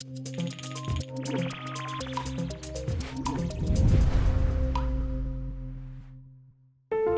Jack,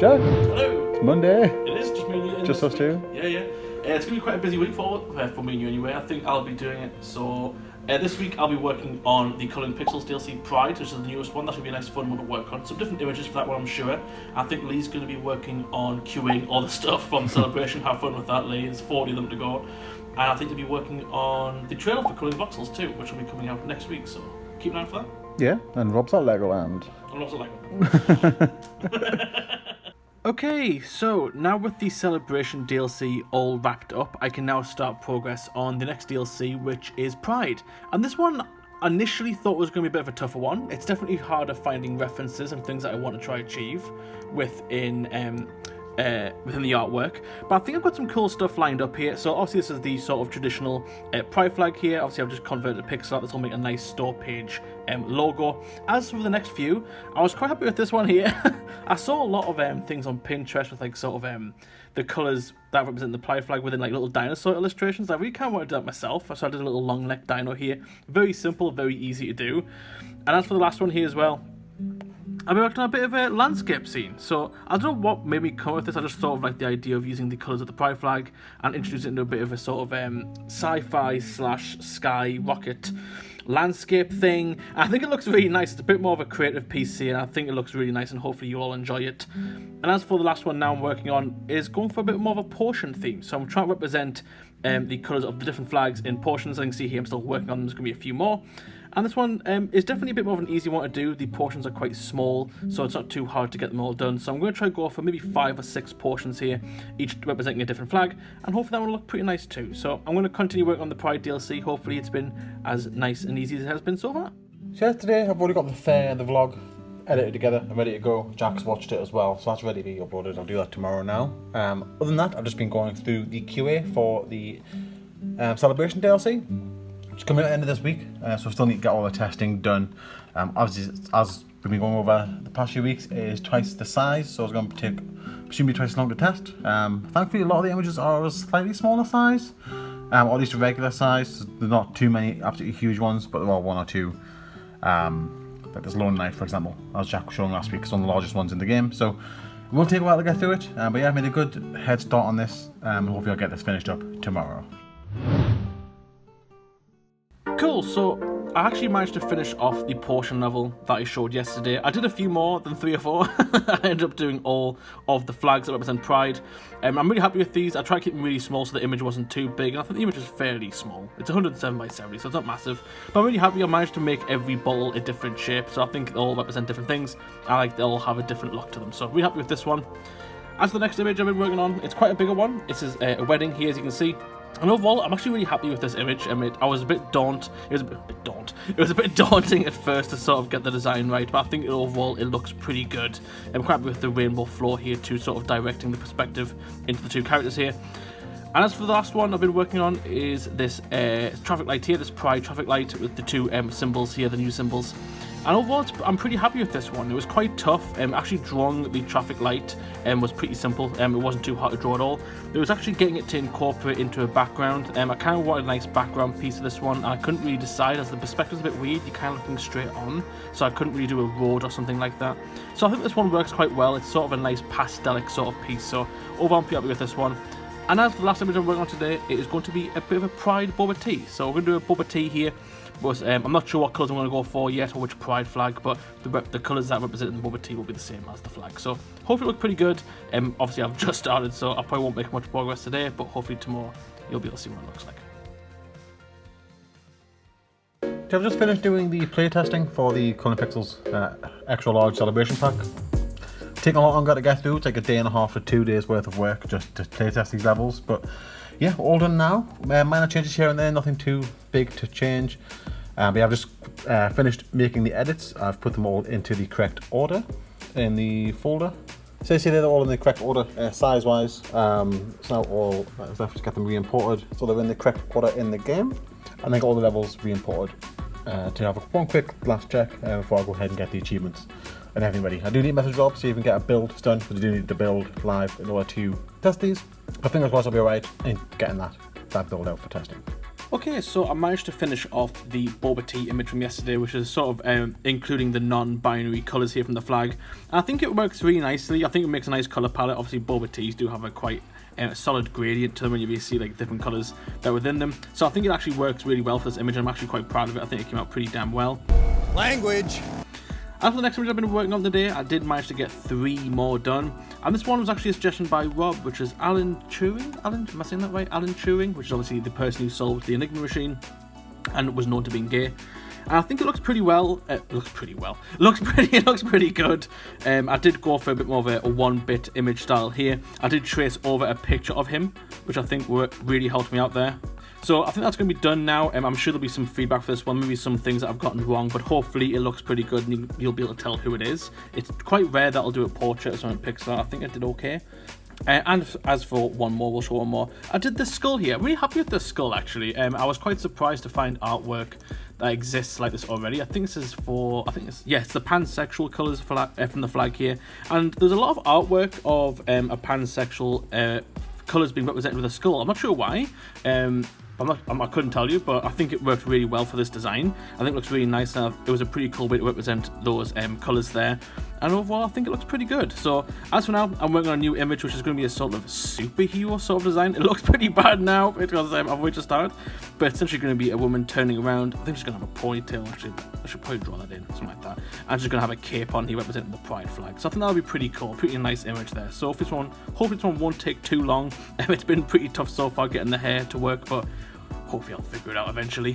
Hello. it's Monday. It is just me and you. Just us two? Yeah. It's going to be quite a busy week for me and you anyway. I think I'll be doing it. So this week I'll be working on the Coloring Voxels DLC Pride, which is the newest one. That should be a nice fun one to work on. Some different images for that one, I'm sure. I think Lee's going to be working on queuing all the stuff from Celebration. Have fun with that, Lee. There's 40 of them to go. And I think he'll be working on the trailer for Coloring Voxels too, which will be coming out next week. So keep an eye out for that. Yeah, and Rob's at Legoland. And lots of Lego. Okay, so now with the Celebration DLC all wrapped up, I can now start progress on the next DLC, which is Pride. And this one I initially thought was going to be a bit of a tougher one. It's definitely harder finding references and things that I want to try achieve within the artwork, but I think I've got some cool stuff lined up here. So obviously this is the sort of traditional Pride flag here. Obviously I've just converted a pixel art. This will make a nice store page logo. As for the next few, I was quite happy with this one here. I saw a lot of things on Pinterest with like sort of the colours that represent the Pride flag within like little dinosaur illustrations. I really kind of wanted to do that myself, so I did a little long neck dino here. Very simple, very easy to do. And as for the last one here as well, I've been working on a bit of a landscape scene, so I don't know what made me come up with this. I just thought of like the idea of using the colours of the Pride flag and introduce it into a bit of a sort of sci-fi / sky rocket landscape thing. And I think it looks really nice. It's a bit more of a creative piece here, and I think it looks really nice, and hopefully you all enjoy it. And as for the last one now I'm working on is going for a bit more of a portion theme, so I'm trying to represent the colours of the different flags in portions. As you can see here, I'm still working on them. There's going to be a few more. And this one is definitely a bit more of an easy one to do. The portions are quite small, so it's not too hard to get them all done. So I'm going to try to go for maybe 5 or 6 portions here, each representing a different flag, and hopefully that will look pretty nice too. So I'm going to continue working on the Pride DLC. Hopefully it's been as nice and easy as it has been so far. So yeah, today I've already got the vlog edited together and ready to go. Jack's watched it as well, so that's ready to be uploaded. I'll do that tomorrow now. Other than that, I've just been going through the QA for the Celebration DLC. It's coming at the end of this week, so I still need to get all the testing done. Obviously, as we've been going over the past few weeks, it is twice the size, so it's going to take presumably twice as long to test. Thankfully, a lot of the images are a slightly smaller size, or at least a regular size. There's not too many absolutely huge ones, but there are 1 or 2. Like this Lone Knife, for example, as Jack was showing last week, it's one of the largest ones in the game. So it will take a while to get through it, but yeah, I made a good head start on this, and hopefully I'll get this finished up tomorrow. Cool, so I actually managed to finish off the portion level that I showed yesterday. I did a few more than 3 or 4. I ended up doing all of the flags that represent Pride. I'm really happy with these. I tried to keep them really small so the image wasn't too big, and I think the image is fairly small. It's 107 by 70, so it's not massive. But I'm really happy I managed to make every bottle a different shape, so I think they all represent different things. I like they all have a different look to them, so really happy with this one. As for the next image I've been working on, it's quite a bigger one. This is a wedding here, as you can see. And overall, I'm actually really happy with this image. I mean, I was a bit daunting. It was a bit daunting at first to sort of get the design right, but I think overall it looks pretty good. I'm quite happy with the rainbow floor here too, sort of directing the perspective into the 2 characters here. And as for the last one I've been working on is this traffic light here, this Pride traffic light with the 2 symbols here, the new symbols. And overall, I'm pretty happy with this one. It was quite tough. Actually drawing the traffic light was pretty simple. It wasn't too hard to draw at all. It was actually getting it to incorporate into a background. I kind of wanted a nice background piece of this one, and I couldn't really decide as the perspective's a bit weird. You're kind of looking straight on, so I couldn't really do a road or something like that. So I think this one works quite well. It's sort of a nice pastelic sort of piece. So overall, I'm pretty happy with this one. And as for the last image I'm working on today, it is going to be a bit of a Pride boba tea. So we're going to do a boba tea here. But I'm not sure what colours I'm going to go for yet, or which Pride flag, but the colours that represent the boba tea will be the same as the flag. So hopefully it looks pretty good. Obviously I've just started, so I probably won't make much progress today, but hopefully tomorrow you'll be able to see what it looks like. So I've just finished doing the playtesting for the Coloring Voxels extra large celebration pack. It's taken a lot longer to get through. It's like a day and a half to 2 days worth of work just to playtest these levels, but yeah, all done now. Minor changes here and there, nothing too big to change. But yeah, I've just finished making the edits. I've put them all into the correct order in the folder. So you see they're all in the correct order size-wise. It's now all that's left to get them re-imported, so they're in the correct order in the game. And then get all the levels re-imported to have one quick last check before I go ahead and get the achievements and everything ready. I do need message drops so you can get a build done, because I do need to build live in order to test these. But fingers crossed I'll be alright in getting that build out for testing. Okay, so I managed to finish off the Boba Tea image from yesterday, which is sort of including the non-binary colours here from the flag. And I think it works really nicely. I think it makes a nice colour palette. Obviously, Boba Teas do have a quite solid gradient to them when you see like different colours that are within them. So I think it actually works really well for this image. I'm actually quite proud of it. I think it came out pretty damn well. Language! As for the next image I've been working on today, I did manage to get 3 more done. And this one was actually a suggestion by Rob, which is Alan Turing? Am I saying that right? Alan Turing, which is obviously the person who solved the Enigma machine and was known to being gay. And I think it looks pretty well. It looks pretty good. I did go for a bit more of a 1-bit image style here. I did trace over a picture of him, which I think really helped me out there. So I think that's going to be done now. I'm sure there'll be some feedback for this one, maybe some things that I've gotten wrong, but hopefully it looks pretty good and you'll be able to tell who it is. It's quite rare that I'll do a portrait or something pixel. I think I did okay. And as for one more, we'll show one more. I did the skull here. I'm really happy with the skull, actually. I was quite surprised to find artwork that exists like this already. I think this is for, it's the pansexual colours from the flag here. And there's a lot of artwork of a pansexual colours being represented with a skull. I'm not sure why. I couldn't tell you, but I think it worked really well for this design. I think it looks really nice. It was a pretty cool way to represent those colours there. And overall, I think it looks pretty good. So, as for now, I'm working on a new image, which is going to be a sort of superhero sort of design. It looks pretty bad now, because I've only just started. But it's essentially going to be a woman turning around. I think she's going to have a ponytail, actually. I should probably draw that in, something like that. And she's going to have a cape on here representing the pride flag. So I think that'll be pretty cool. Pretty nice image there. So hopefully this one won't take too long. It's been pretty tough so far getting the hair to work, but hopefully I'll figure it out eventually.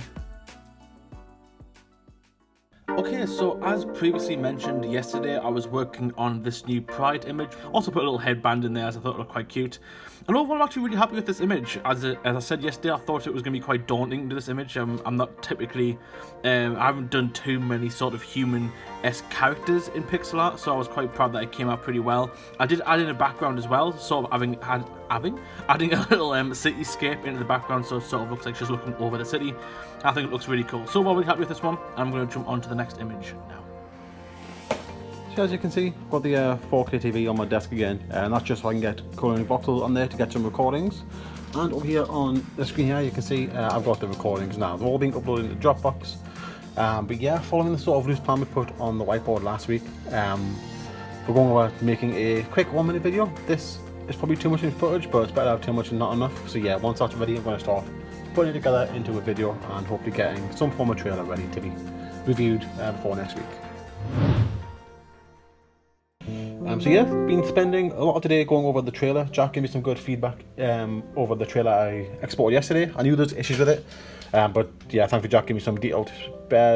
Okay, so as previously mentioned yesterday, I was working on this new Pride image. Also put a little headband in there as I thought it looked quite cute. And overall, I'm actually really happy with this image. As I said yesterday, I thought it was going to be quite daunting to do this image. I'm not typically, I haven't done too many sort of human-esque characters in pixel art, so I was quite proud that it came out pretty well. I did add in a background as well, sort of adding a little cityscape into the background, so it sort of looks like she's looking over the city. I think it looks really cool. So I'm really happy with this one, and I'm going to jump on to the next image now. So as you can see, I've got the 4K TV on my desk again, and that's just so I can get Coloring Voxels on there to get some recordings. And over here on the screen here, you can see I've got the recordings now. They're all being uploaded into Dropbox. But yeah, following the sort of loose plan we put on the whiteboard last week, we're going over making a quick 1-minute video. This is probably too much in footage, but it's better to have too much and not enough. So yeah, once that's ready, I'm going to start putting it together into a video and hopefully getting some form of trailer ready to be reviewed before next week. So yeah, been spending a lot of today going over the trailer. Jack gave me some good feedback over the trailer I exported yesterday. I knew there's issues with it, but yeah, thankfully Jack gave me some detailed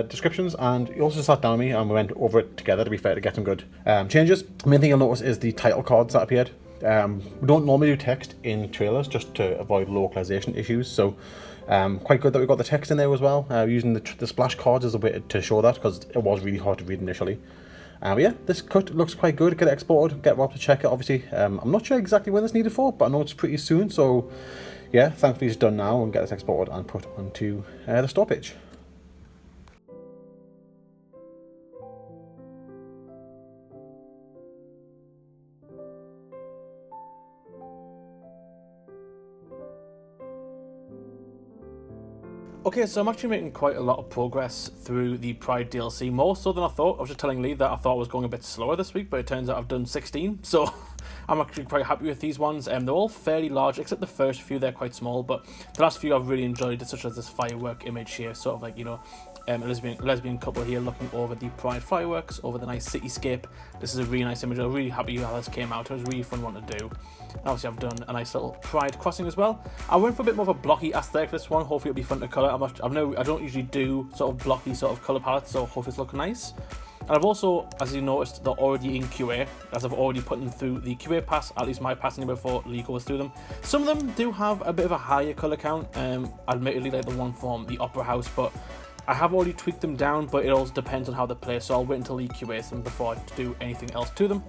descriptions, and he also sat down with me and we went over it together, to be fair, to get some good changes. The main thing you'll notice is the title cards that appeared. We don't normally do text in trailers just to avoid localization issues, so quite good that we got the text in there as well, using the splash cards as a way to show that, because it was really hard to read initially. But yeah, this cut looks quite good. Get it exported, get Rob to check it, obviously. I'm not sure exactly when this needed for, but I know it's pretty soon, so yeah, thankfully it's done now, and get this exported and put onto the store page. Okay, so I'm actually making quite a lot of progress through the Pride DLC, more so than I thought. I was just telling Lee that I thought I was going a bit slower this week, but it turns out I've done 16, so I'm actually quite happy with these ones. They're all fairly large, except the first few, they're quite small, but the last few I've really enjoyed, such as this firework image here, sort of like, you know, a lesbian couple here looking over the Pride fireworks, over the nice cityscape. This is a really nice image. I'm really happy how this came out. It was a really fun one to do. Obviously, I've done a nice little Pride crossing as well. I went for a bit more of a blocky aesthetic for this one. Hopefully, it'll be fun to colour. I don't usually do sort of blocky sort of colour palettes, so hopefully it's looking nice. And I've also, as you noticed, they're already in QA, as I've already put them through the QA pass, at least my passing before Lee goes through them. Some of them do have a bit of a higher colour count, admittedly like the one from the Opera House, but I have already tweaked them down, but it also depends on how they play, so I'll wait until Lee QAs them before I do anything else to them.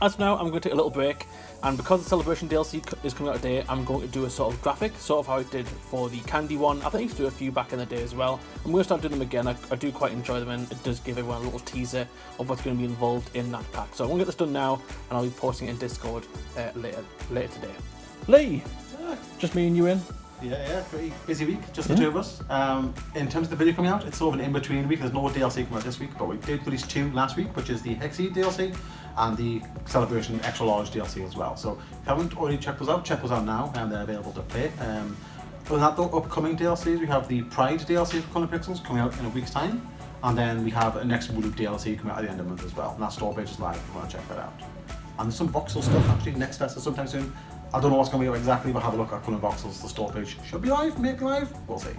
As for now, I'm going to take a little break, and because the Celebration DLC is coming out today, I'm going to do a sort of graphic, sort of how I did for the Candy one. I think I used to do a few back in the day as well. I'm going to start doing them again. I do quite enjoy them, and it does give everyone a little teaser of what's going to be involved in that pack. So I'm going to get this done now, and I'll be posting it in Discord later today. Lee! Just me and you in? Yeah, pretty busy week, just the two of us. In terms of the video coming out, it's sort of an in-between week. There's no DLC coming out this week, but we did release 2 last week, which is the Hexy DLC and the Celebration Extra Large DLC as well. So if you haven't already checked those out, check those out now, and they're available to play. Other than that though, upcoming DLCs, we have the Pride DLC for Coloring Voxels coming out in a week's time, and then we have a next Woodoo DLC coming out at the end of the month as well, and that store page is live if you want to check that out. And there's some voxel stuff actually next fest sometime soon. I don't know what's going to be exactly, but have a look at Coloring Voxels. The store page should be live, maybe live, we'll see.